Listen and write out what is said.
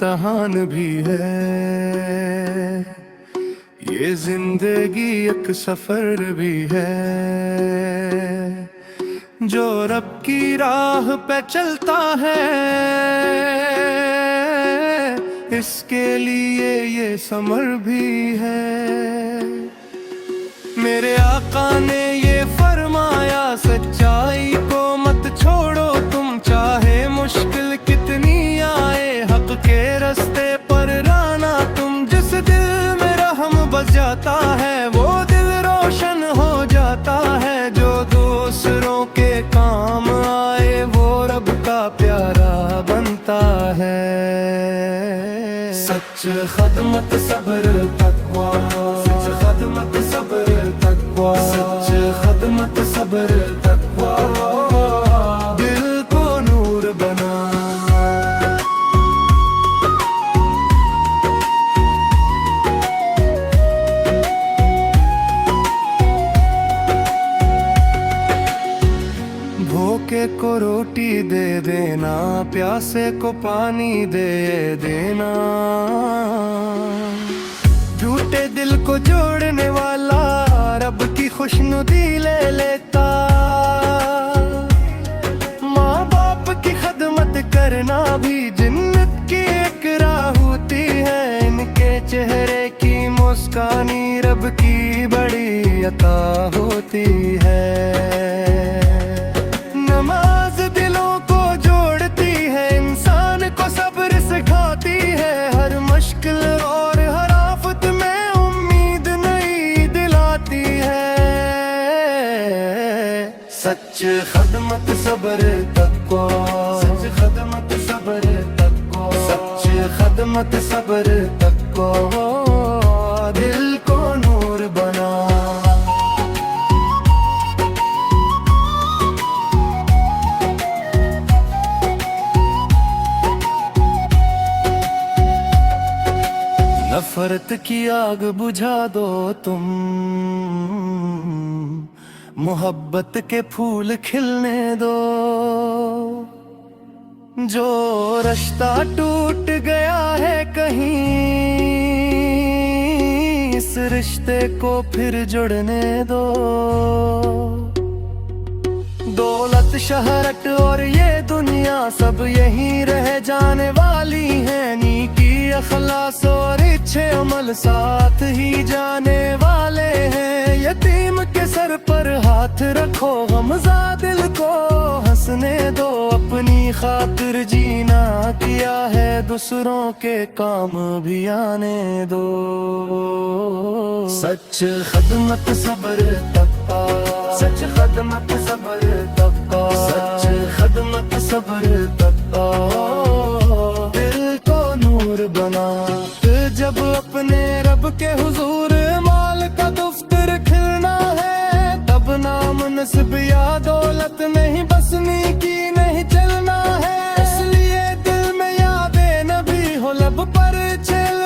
इम्तहान भी है। ये जिंदगी एक सफर भी है। जो रब की राह पे चलता है, इसके लिए ये समर भी है। मेरे आका ने ये फरमाया, सच्चाई को मत छोड़ो तुम, चाहे मुश्किल कितनी आए, हक के रास्ते पर रहना तुम। जिस दिल में रहम बस जाता है, वो दिल रोशन हो जाता है। जो दूसरों के काम आए, वो रब का प्यारा बनता है। सच खदमत सब्र तकवा, सच खदमत सब्र तकवा, सच खदमत सब्र तकवा, दिल को नूर बना। भूखे को रोटी दे देना, प्यासे को पानी दे देना। टूटे दिल को जोड़ने वाला, रब की खुशनुदी ले लेता। माँ बाप की खदमत करना भी जन्नत की एक राह होती है। इनके चेहरे की मुस्कानी रब की बड़ी अता होती है। नमाज दिलों को जोड़ती है, इंसान को सब्र सिखाती है। हर मुश्किल और हर आफत में उम्मीद नई दिलाती है। सच खदमत सब्र तकवा, सच खदमत सब्र तकवा, सच खदमत सब्र तकवा, दिल को नूर बना। नफरत की आग बुझा दो तुम, मोहब्बत के फूल खिलने दो। जो रिश्ता टूट गया है कहीं, इस रिश्ते को फिर जुड़ने दो। दौलत शहरत और ये दुनिया सब यहीं रह जाने वाली है। नीकी अखलास और अच्छे अमल साथ ही जाने वाले हैं। यतीम के सर पर हाथ रखो, गमज़ा दिल को हंसने दो। अपनी खातिर जीना किया है, दूसरों के काम भी आने दो। सच खदमत सब्र तकवा, सच खदमत सब्र तकवा, सच खदमत सब्र तकवा, दिल को नूर बना। जब अपने रब के हुजूर माल का दुफ्तर खिलना है, तब नाम नस्ब या दौलत नहीं, बसनी की नहीं चलना है। इसलिए दिल में यादें नबी हो, लब पर छेल